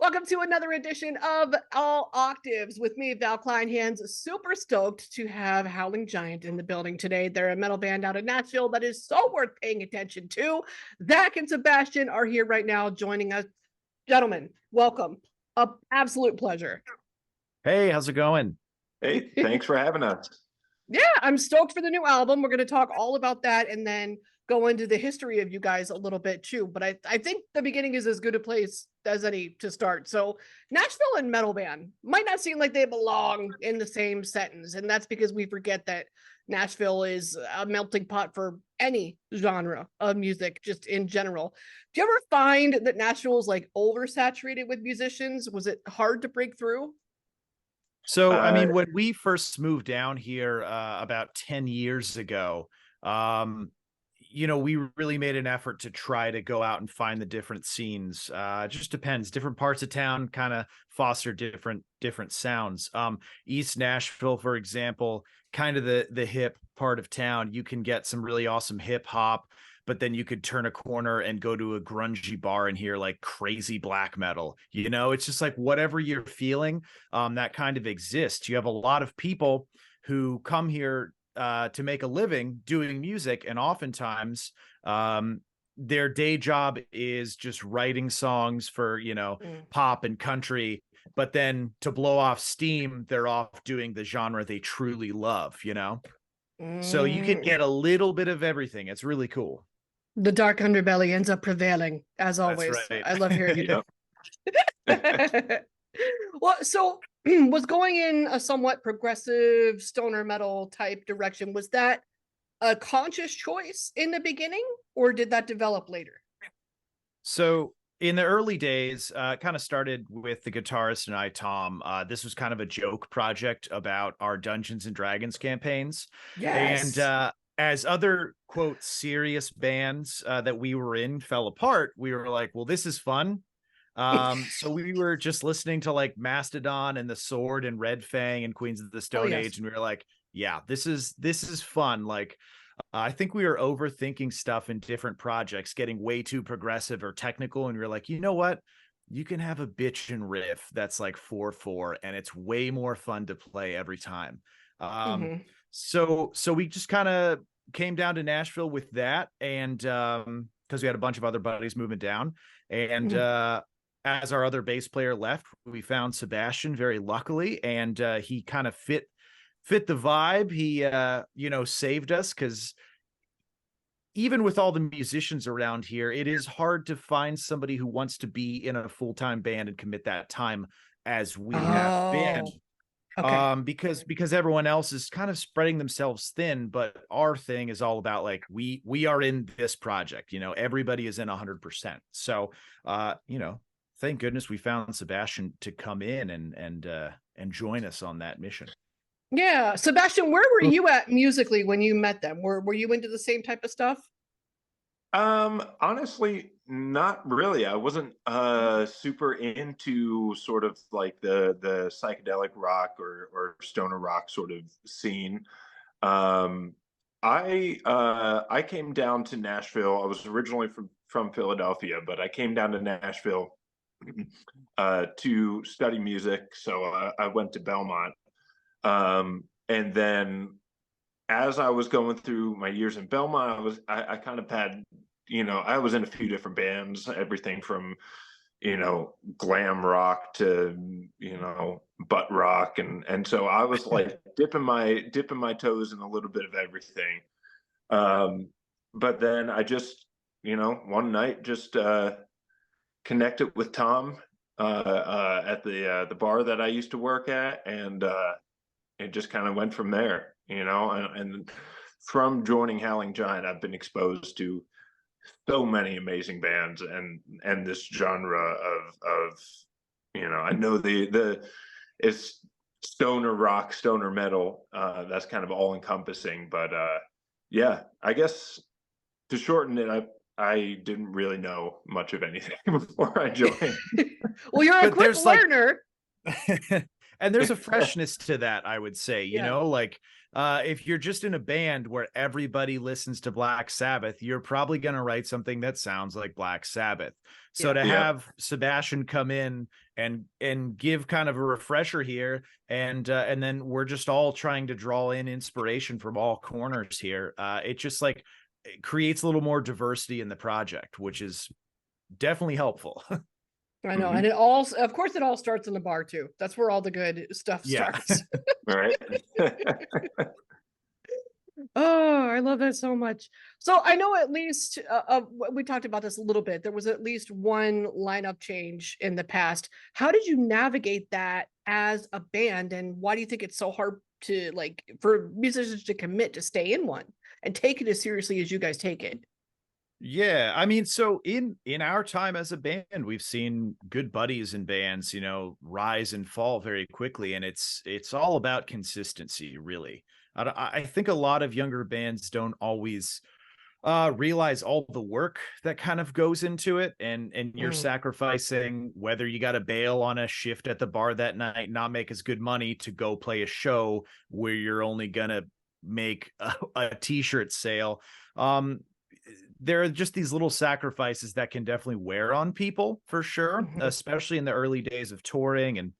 Welcome to another edition of All Octaves with me, Val KLEINHANS. Super stoked to have Howling Giant in the building today. They're a metal band out of Nashville that is so worth paying attention to. Zach and Sebastian are here right now joining us. Gentlemen, welcome. An absolute pleasure. Hey, how's it going? Hey, thanks for having us. Yeah, I'm stoked for the new album. We're going to talk all about that and then go into the history of you guys a little bit too. But I think the beginning is as good a place as any to start. So Nashville and metal band might not seem like they belong in the same sentence. And that's because we forget that Nashville is a melting pot for any genre of music, just in general. Do you ever find that Nashville is like oversaturated with musicians? Was it hard to break through? So, I mean, when we first moved down here about 10 years ago, we really made an effort to try to go out and find the different scenes. It just depends. Different parts of town kind of foster different sounds. East Nashville, for example, kind of the hip part of town, you can get some really awesome hip hop, but then you could turn a corner and go to a grungy bar and hear like crazy black metal. It's just like whatever you're feeling, that kind of exists. You have a lot of people who come here to make a living doing music, and oftentimes their day job is just writing songs for pop and country, but then to blow off steam they're off doing the genre they truly love. So you can get a little bit of everything. It's really cool. The dark underbelly ends up prevailing, as always. That's right. I love hearing it. Well, so was going in a somewhat progressive stoner metal type direction. Was that a conscious choice in the beginning, or did that develop later? So in the early days, kind of started with the guitarist and I, Tom. This was kind of a joke project about our Dungeons and Dragons campaigns. Yes. And as other, quote, serious bands that we were in fell apart, we were like, well, this is fun. So we were just listening to like Mastodon and The Sword and Red Fang and Queens of the Stone Age. And we were like, yeah, this is fun. Like, I think we were overthinking stuff in different projects, getting way too progressive or technical. And we were like, you know what? You can have a bitch and riff that's like 4/4, and it's way more fun to play every time. So we just kind of came down to Nashville with that. And because we had a bunch of other buddies moving down. And as our other bass player left, we found Sebastian very luckily, and he kind of fit the vibe. He saved us, because even with all the musicians around here, it is hard to find somebody who wants to be in a full-time band and commit that time as we have been. Okay. Because everyone else is kind of spreading themselves thin, but our thing is all about like we are in this project. Everybody is in 100%. So thank goodness we found Sebastian to come in and join us on that mission. Yeah, Sebastian, where were you at musically when you met them? Were you into the same type of stuff? Honestly, not really. I wasn't super into sort of like the psychedelic rock or stoner rock sort of scene. I came down to Nashville. I was originally from Philadelphia, but I came down to Nashville to study music. So I went to Belmont. And then as I was going through my years in Belmont, I kind of had, I was in a few different bands, everything from, glam rock to, butt rock. And so I was like dipping my toes in a little bit of everything. But then I just, one night just connected with Tom at the bar that I used to work at, and it just kind of went from there, and from joining Howling Giant, I've been exposed to so many amazing bands and this genre of I know it's stoner rock, stoner metal, that's kind of all encompassing, but yeah, I guess to shorten it, I didn't really know much of anything before I joined. Well, you're a quick learner. And there's a freshness to that, I would say, like if you're just in a band where everybody listens to Black Sabbath, you're probably going to write something that sounds like Black Sabbath. So to have Sebastian come in and give kind of a refresher here, and then we're just all trying to draw in inspiration from all corners here. It just like it creates a little more diversity in the project, which is definitely helpful. I know. And it all, of course, it all starts in the bar too. That's where all the good stuff starts. Right. Oh, I love that so much. So I know at least we talked about this a little bit. There was at least one lineup change in the past. How did you navigate that as a band, and why do you think it's so hard to like for musicians to commit to stay in one and take it as seriously as you guys take it? Yeah, I mean, so in our time as a band, we've seen good buddies in bands, you know, rise and fall very quickly, and it's all about consistency, really. I think a lot of younger bands don't always realize all the work that kind of goes into it, and you're sacrificing whether you got to bail on a shift at the bar that night, not make as good money to go play a show where you're only gonna make a t-shirt sale. There are just these little sacrifices that can definitely wear on people for sure, especially in the early days of touring and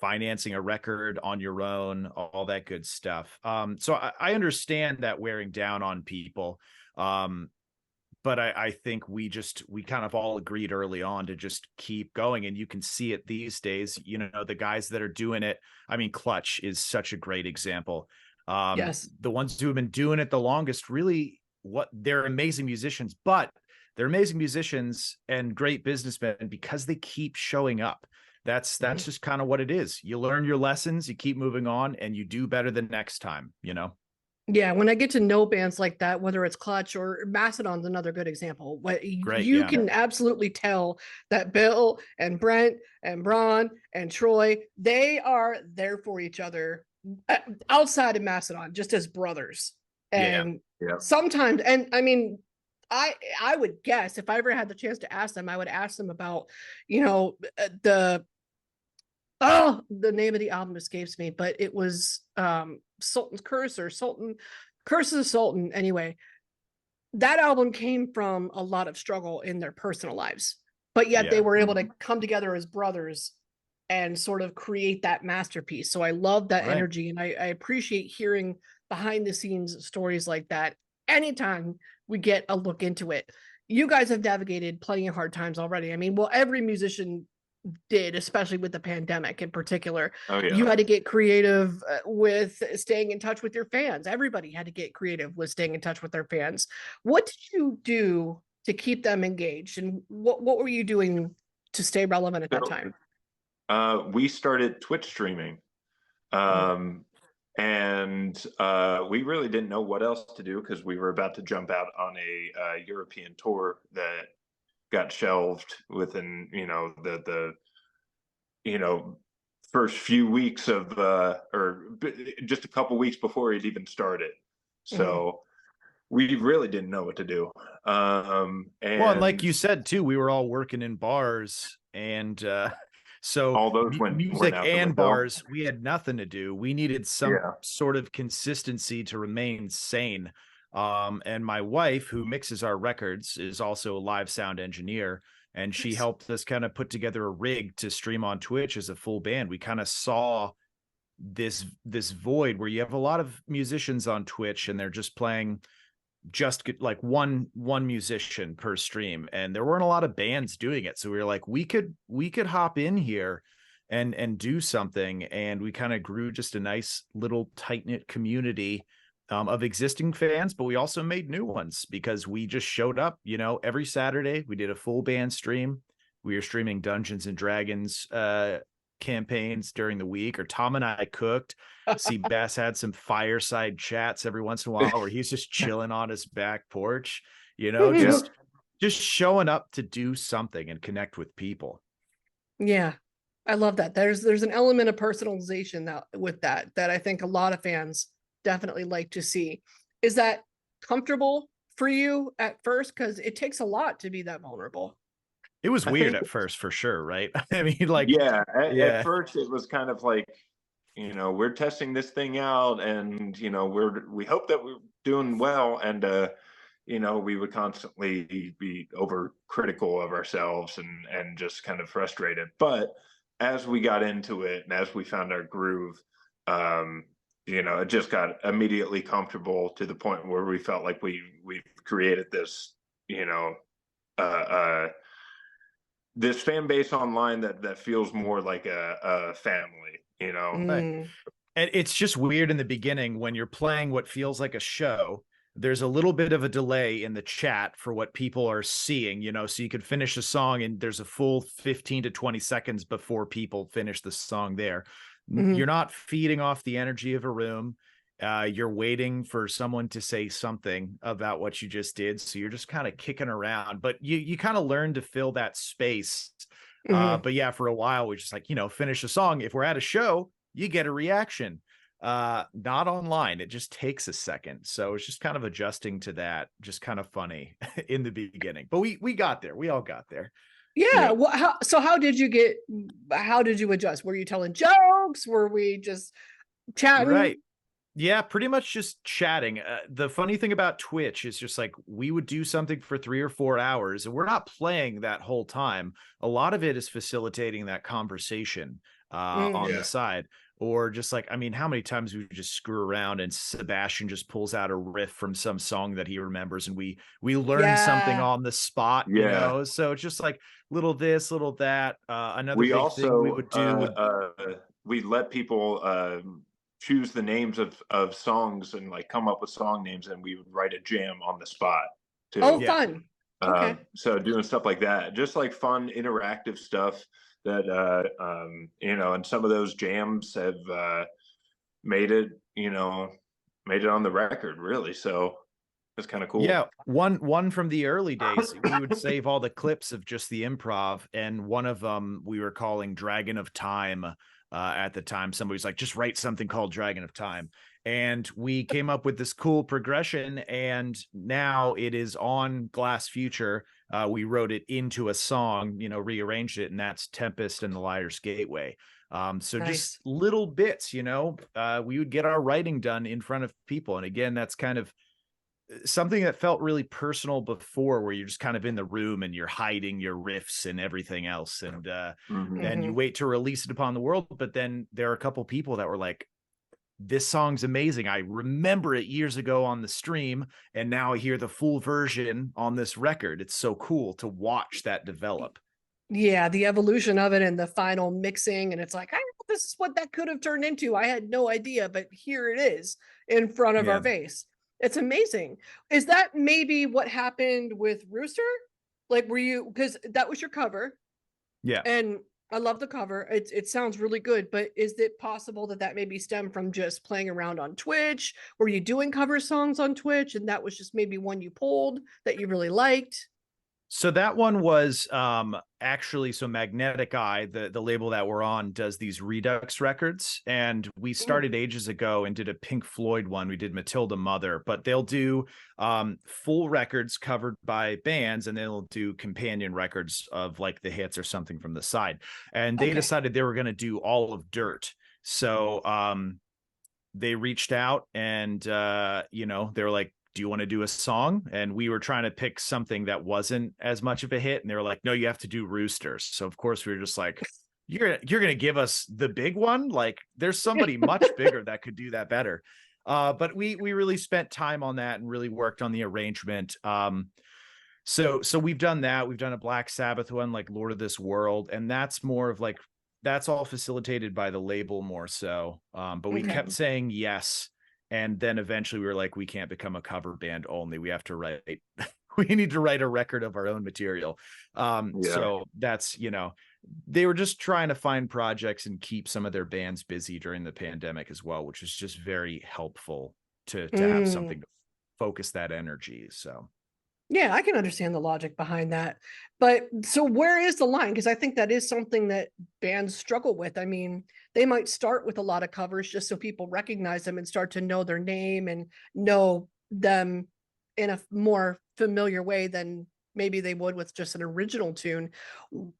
financing a record on your own, all that good stuff. So I understand that wearing down on people. But I think we kind of all agreed early on to just keep going. And you can see it these days, you know, the guys that are doing it. I mean, Clutch is such a great example. Yes. The ones who have been doing it the longest, really, they're amazing musicians, but they're amazing musicians and great businessmen because they keep showing up. That's just kind of what it is. You learn your lessons, you keep moving on, and you do better the next time, you know? Yeah, when I get to know bands like that, whether it's Clutch or Mastodon's another good example, what you can absolutely tell that Bill and Brent and Braun and Troy, they are there for each other outside of Mastodon, just as brothers. And sometimes, and I mean, I would guess if I ever had the chance to ask them, I would ask them about, you know, the name of the album escapes me, but it was Sultan's Curse or Curse of the Sultan. Anyway, that album came from a lot of struggle in their personal lives, but yet they were able to come together as brothers and sort of create that masterpiece. So I love that energy, and I appreciate hearing behind the scenes stories like that anytime we get a look into it. You guys have navigated plenty of hard times already. I mean, well, every musician did, especially with the pandemic in particular. You had to get creative with staying in touch with your fans. Everybody had to get creative with staying in touch with their fans. What did you do to keep them engaged, and what were you doing to stay relevant at that time? We started Twitch streaming. And we really didn't know what else to do because we were about to jump out on a European tour that got shelved within, you know, the first few weeks of or just a couple weeks before it even started. So we really didn't know what to do. And like you said too, we were all working in bars, and so all those music and bars, we had nothing to do. We needed some sort of consistency to remain sane. And my wife, who mixes our records, is also a live sound engineer, and she helped us kind of put together a rig to stream on Twitch as a full band. We kind of saw this void where you have a lot of musicians on Twitch and they're just playing just like one musician per stream, and there weren't a lot of bands doing it. So we were like, we could hop in here and do something, and we kind of grew just a nice little tight-knit community of existing fans, but we also made new ones because we just showed up, you know, every Saturday. We did a full band stream. We were streaming Dungeons and Dragons campaigns during the week, or Tom and I cooked. Seabass had some fireside chats every once in a while where he's just chilling on his back porch, you know, just showing up to do something and connect with people. Yeah, I love that. There's an element of personalization with that I think a lot of fans definitely like to see. Is that comfortable for you at first? Because it takes a lot to be that vulnerable. It was weird at first, for sure, right? I mean, like, at first it was kind of like, you know, we're testing this thing out, and you know, we hope that we're doing well. And you know, we would constantly be overcritical of ourselves and just kind of frustrated. But as we got into it and as we found our groove, you know, it just got immediately comfortable to the point where we felt like we've created this, you know, this fan base online that feels more like a family, you know. Right. Mm. And it's just weird in the beginning when you're playing what feels like a show. There's a little bit of a delay in the chat for what people are seeing, you know, so you could finish a song and there's a full 15 to 20 seconds before people finish the song there. Mhm. You're not feeding off the energy of a room. You're waiting for someone to say something about what you just did. So you're just kind of kicking around, but you kind of learn to fill that space. Mhm. But yeah, for a while, we just like, you know, finish a song. If we're at a show, you get a reaction. Not online. It just takes a second. So it's just kind of adjusting to that. Just kind of funny in the beginning. But we got there. We all got there. Yeah. Yeah. Well, how did you adjust? Were you telling jokes? Were we just chatting? Right. Yeah, pretty much just chatting. The funny thing about Twitch is just like we would do something for 3 or 4 hours and we're not playing that whole time. A lot of it is facilitating that conversation on Yeah. the side. Or just like, I mean, how many times we just screw around and Sebastian just pulls out a riff from some song that he remembers and we learn something Yeah. on the spot, you Yeah. know? So it's just like little this, little that. Another We big thing we also would do would we let people choose the names of songs and like come up with song names, and we would write a jam on the spot Oh, too. yeah. fun. Okay. So doing stuff like that, just like fun interactive stuff that you know, and some of those jams have made it, you know, made it on the record really. So it's kind of cool. Yeah, one from the early days, we would save all the clips of just the improv, and one of them we were calling Dragon of Time. At the time, somebody's like, just write something called Dragon of Time. And we came up with this cool progression, and now it is on Glass Future. We wrote it into a song, you know, rearranged it, and that's Tempest and the Liar's Gateway. So Nice. just little bits, you know, we would get our writing done in front of people. And again, that's kind of something that felt really personal before, where you're just kind of in the room and you're hiding your riffs and everything else. And Mhm. then you wait to release it upon the world. But then there are a couple people that were like, this song's amazing. I remember it years ago on the stream, and now I hear the full version on this record. It's so cool to watch that develop. Yeah, the evolution of it and the final mixing, and it's like, I don't know, this is what that could have turned into. I had no idea, but here it is in front of Yeah. our face. It's amazing. Is that maybe what happened with Rooster? Like, were you, because that was your cover, Yeah. and I love the cover. It sounds really good, but is it possible that that maybe stemmed from just playing around on Twitch? Were you doing cover songs on Twitch, and that was just maybe one you pulled that you really liked? So that one was actually, so Magnetic Eye, the label that we're on, does these Redux records, and we started ages ago and did a Pink Floyd one. We did Matilda Mother, but they'll do full records covered by bands, and they'll do companion records of like the hits or something from the side. And they decided they were going to do all of Dirt. So they reached out and you know, they were like, do you want to do a song? And we were trying to pick something that wasn't as much of a hit, and they were like, no, you have to do Roosters. So of course we were just like, you're gonna give us the big one? Like, there's somebody much bigger that could do that better. But we really spent time on that and really worked on the arrangement. So we've done that. We've done a Black Sabbath one, like Lord of This World, and that's more of like, that's all facilitated by the label more so. But we kept saying yes. And then eventually we were like, we can't become a cover band only. We have to write, we need to write a record of our own material. So that's, you know, they were just trying to find projects and keep some of their bands busy during the pandemic as well, which is just very helpful to have something to focus that energy. So. Yeah, I can understand the logic behind that. But so where is the line? Because I think that is something that bands struggle with. I mean, they might start with a lot of covers just so people recognize them and start to know their name and know them in a more familiar way than maybe they would with just an original tune.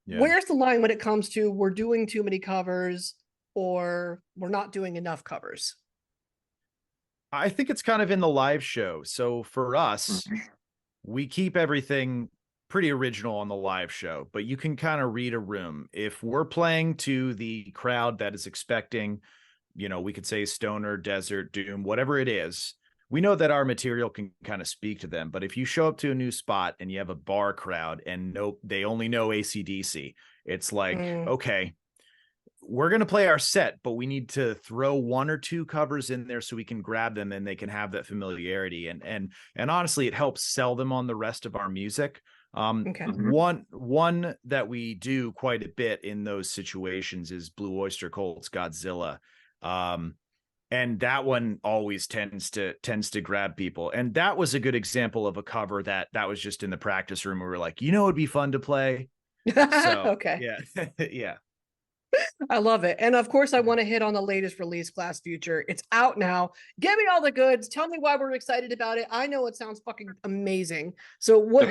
Yeah. Where's the line when it comes to we're doing too many covers, or we're not doing enough covers? I think it's kind of in the live show. So for us, we keep everything pretty original on the live show, but you can kind of read a room. If we're playing to the crowd that is expecting, we could say stoner, desert, doom, whatever it is, we know that our material can kind of speak to them. But if you show up to a new spot and you have a bar crowd and they only know AC/DC, it's like, okay, we're going to play our set, but we need to throw one or two covers in there so we can grab them and they can have that familiarity. And honestly, it helps sell them on the rest of our music. Okay. One that we do quite a bit in those situations is Blue Oyster Cult's Godzilla. And that one always tends to grab people. And that was a good example of a cover that was just in the practice room. We were like, it'd be fun to play. So, okay. Yeah. Yeah. I love it. And of course, I want to hit on the latest release, Glass Future. It's out now. Give me all the goods. Tell me why we're excited about it. I know it sounds fucking amazing. So what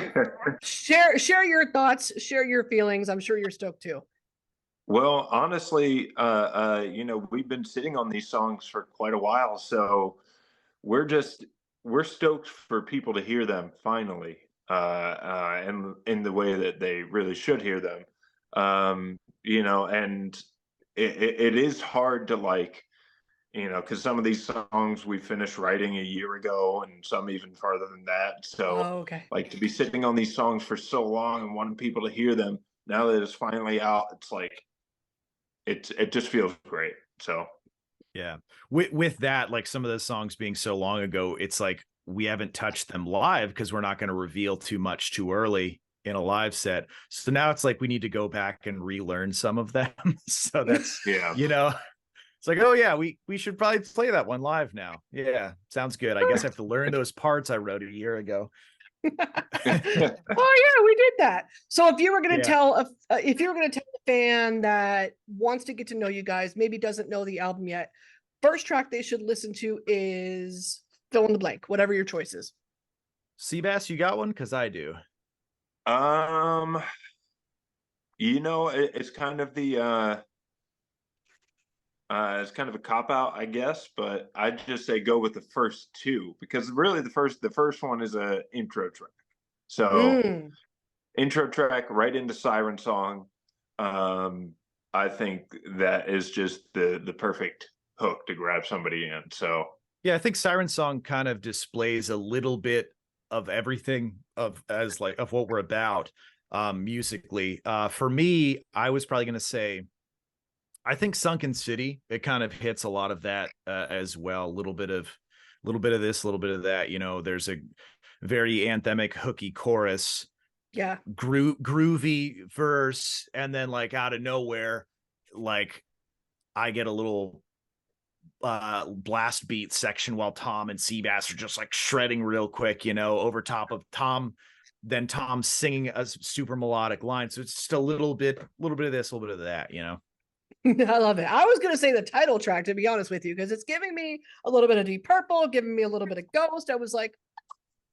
share your thoughts, share your feelings. I'm sure you're stoked too. Well, honestly, we've been sitting on these songs for quite a while, so we're stoked for people to hear them finally, and in the way that they really should hear them. And it is hard to because some of these songs we finished writing a year ago and some even farther than that. So okay. to be sitting on these songs for so long and wanting people to hear them, now that it's finally out, it's like, it just feels great. So yeah, with that, like some of the songs being so long ago, it's like we haven't touched them live because we're not going to reveal too much too early in a live set. So now it's like we need to go back and relearn some of them. So that's it's like, oh yeah, we should probably play that one live now. Yeah, sounds good. I guess I have to learn those parts I wrote a year ago. Oh yeah, we did that. So if you were going to tell a fan that wants to get to know you guys, maybe doesn't know the album yet, first track they should listen to is fill in the blank, whatever your choice is. Seabass, you got one? Because I do. It's kind of it's kind of a cop out, I guess, but I'd just say go with the first two, because really the first one is a intro track. So intro track right into Siren Song. I think that is just the perfect hook to grab somebody in. So yeah, I think Siren Song kind of displays a little bit of everything of what we're about musically. For me, I was probably going to say, I think Sunken City, it kind of hits a lot of that as well. A little bit of this, a little bit of that. There's a very anthemic, hooky chorus, groovy verse, and then like out of nowhere, like I get a little blast beat section while Tom and Seabass are just like shredding real quick, over top of Tom. Then Tom singing a super melodic line. So it's just a little bit of this, a little bit of that, I love it. I was going to say the title track, to be honest with you, because it's giving me a little bit of Deep Purple, giving me a little bit of Ghost. I was like,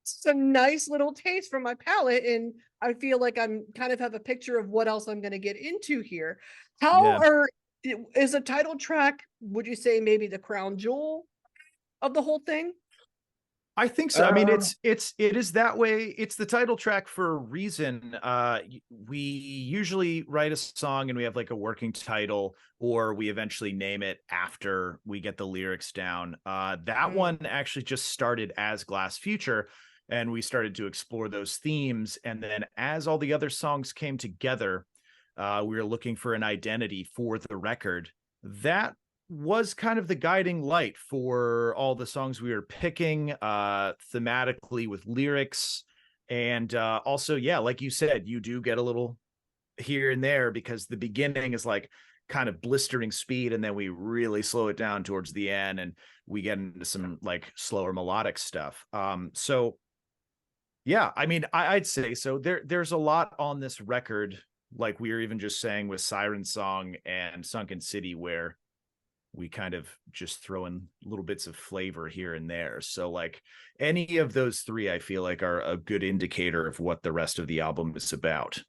it's a nice little taste from my palate, and I feel like I'm kind of have a picture of what else I'm going to get into here. Is a title track, would you say maybe the crown jewel of the whole thing? I think so. I mean, it is that way. It's the title track for a reason. We usually write a song and we have like a working title, or we eventually name it after we get the lyrics down. That one actually just started as Glass Future, and we started to explore those themes. And then as all the other songs came together, we were looking for an identity for the record. That was kind of the guiding light for all the songs we were picking thematically with lyrics. And also, yeah, like you said, you do get a little here and there because the beginning is like kind of blistering speed, and then we really slow it down towards the end and we get into some like slower melodic stuff. So yeah, I mean, I'd say so. There's a lot on this record, like we were even just saying with Siren Song and Sunken City, where we kind of just throw in little bits of flavor here and there. So like any of those three, I feel like are a good indicator of what the rest of the album is about.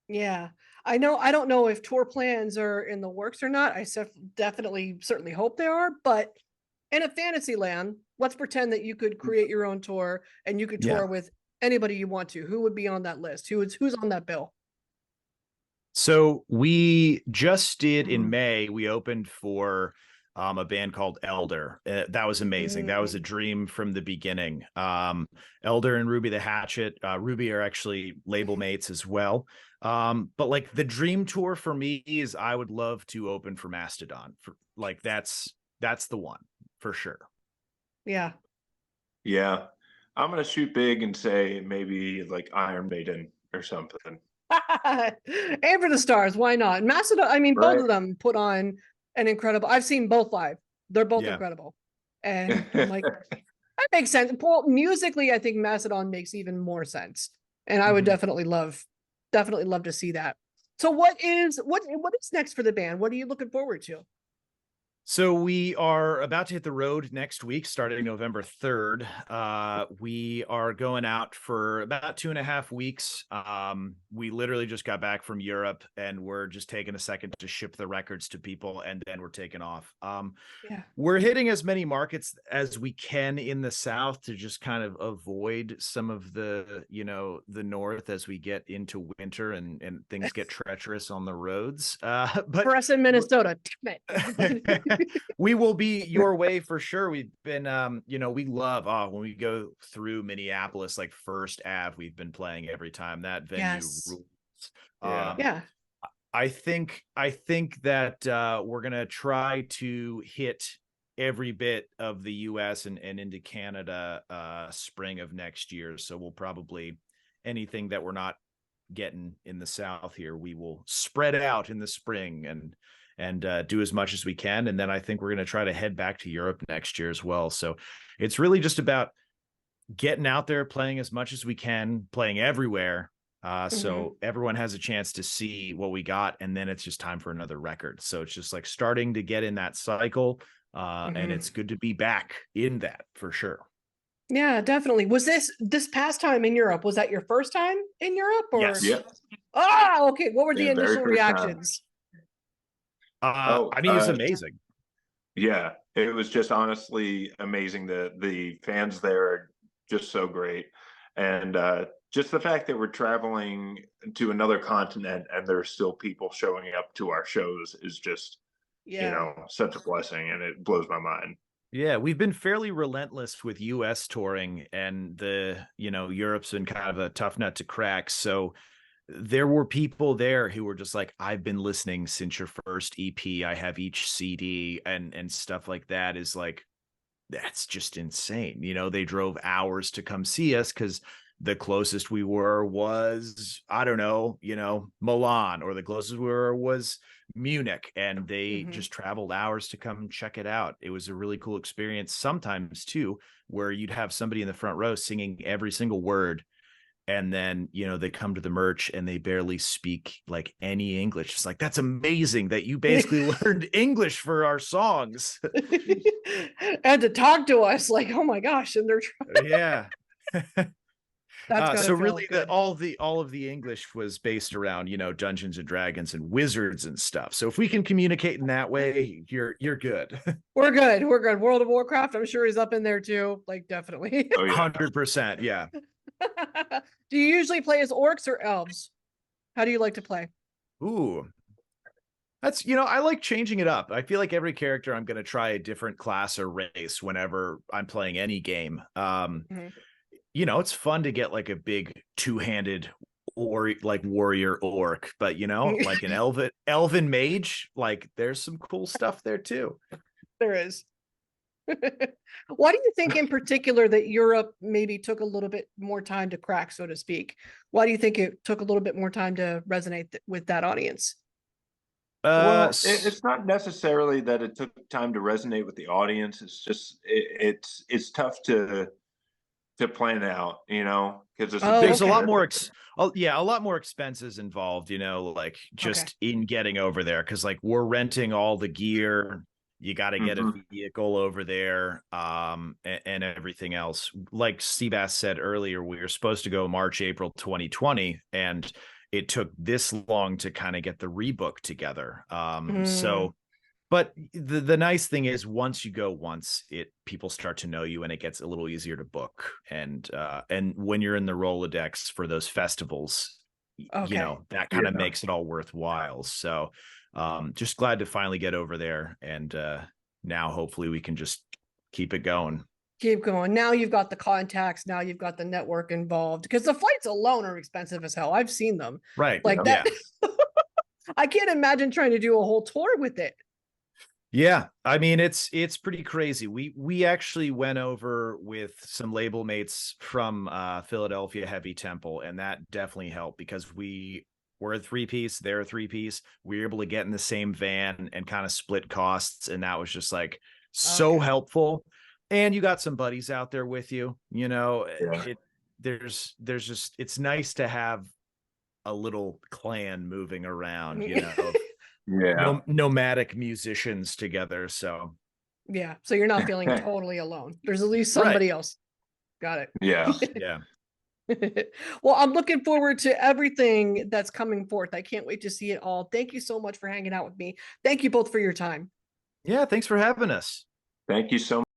Yeah. I know, I don't know if tour plans are in the works or not. Definitely, certainly hope they are, but in a fantasy land, let's pretend that you could create your own tour and you could Yeah. tour with anybody you want to. Who would be on that list? Who's on that bill? So we just did in May, we opened for a band called Elder. That was amazing. That was a dream from the beginning. Elder and Ruby the Hatchet. Ruby are actually label mates as well. But like the dream tour for me is I would love to open for Mastodon. For like that's the one for sure. Yeah. Yeah. I'm gonna shoot big and say maybe like Iron Maiden or something. Aim for the stars. Why not? Macedon. I mean, both Right. of them put on an incredible. I've seen both live. They're both Yeah. incredible, and I'm like, that makes sense. Well, musically, I think Macedon makes even more sense, and I would definitely love to see that. So, what is next for the band? What are you looking forward to? So we are about to hit the road next week, starting November 3rd. We are going out for about 2.5 weeks. We literally just got back from Europe and we're just taking a second to ship the records to people and then we're taking off. Yeah. We're hitting as many markets as we can in the South to just kind of avoid some of the, the North as we get into winter and things get treacherous on the roads. But for us in Minnesota, damn it. we will be your way for sure. We've been, we love, when we go through Minneapolis, like First Ave, we've been playing every time. That venue rules. Yeah. I think that we're gonna try to hit every bit of the US and into Canada spring of next year. So we'll probably anything that we're not getting in the South here, we will spread out in the spring and do as much as we can. And then I think we're going to try to head back to Europe next year as well. So it's really just about getting out there, playing as much as we can, playing everywhere. So everyone has a chance to see what we got. And then it's just time for another record. So it's just like starting to get in that cycle. And it's good to be back in that for sure. Yeah, definitely. Was this past time in Europe? Was that your first time in Europe? Or Yes. Yeah. Oh, okay. What were the Yeah, very initial first time. reactions? I mean, it's amazing. Yeah, it was just honestly amazing. The fans there are just so great. And just the fact that we're traveling to another continent and there's still people showing up to our shows is just, such a blessing, and it blows my mind. Yeah, we've been fairly relentless with US touring, and Europe's been kind of a tough nut to crack. So there were people there who were just like, I've been listening since your first EP. I have each CD and stuff like that. Is like, that's just insane. They drove hours to come see us because the closest we were was, I don't know, Milan, or the closest we were was Munich, and they just traveled hours to come check it out. It was a really cool experience sometimes too, where you'd have somebody in the front row singing every single word. And then, they come to the merch and they barely speak like any English. It's like, that's amazing that you basically learned English for our songs. And to talk to us like, oh my gosh. And they're yeah. That's so really all of the English was based around, Dungeons and Dragons and wizards and stuff. So if we can communicate in that way, you're good. We're good. World of Warcraft, I'm sure he's up in there too. Like, definitely. Oh, yeah. 100%. Yeah. Do you usually play as orcs or elves? How do you like to play? Ooh, that's, I like changing it up. I feel like every character I'm going to try a different class or race whenever I'm playing any game. It's fun to get like a big two-handed or like warrior orc, but like an elven mage, like there's some cool stuff there too. There is. Why do you think in particular that Europe maybe took a little bit more time to crack, so to speak? Why do you think it took a little bit more time to resonate with that audience? Well, it's not necessarily that it took time to resonate with the audience. It's just it's tough to plan out, because there's a lot more a lot more expenses involved, like just in getting over there, because like we're renting all the gear. You got to get a vehicle over there, and everything else. Like Seabass said earlier, we were supposed to go March, April 2020, and it took this long to kind of get the rebook together. Mm. So, but the nice thing is once you go once, people start to know you and it gets a little easier to book. And when you're in the Rolodex for those festivals, Okay. you know, that kind of makes it all worthwhile. So just glad to finally get over there. And now hopefully we can just keep it going. Keep going. Now you've got the contacts. Now you've got the network involved, because the flights alone are expensive as hell. I've seen them. Right. Like that. I can't imagine trying to do a whole tour with it. Yeah, I mean it's pretty crazy. We actually went over with some label mates from Philadelphia Heavy Temple, and that definitely helped because we're a 3-piece, they're a 3-piece. We were able to get in the same van and kind of split costs, and that was just like so helpful. And you got some buddies out there with you, you know. There's just, it's nice to have a little clan moving around, you know. Nomadic musicians together. So yeah, so you're not feeling totally alone. There's at least somebody else. Got it. Yeah. Well, I'm looking forward to everything that's coming forth. I can't wait to see it all. Thank you so much for hanging out with me. Thank you both for your time. Yeah, thanks for having us. Thank you so much.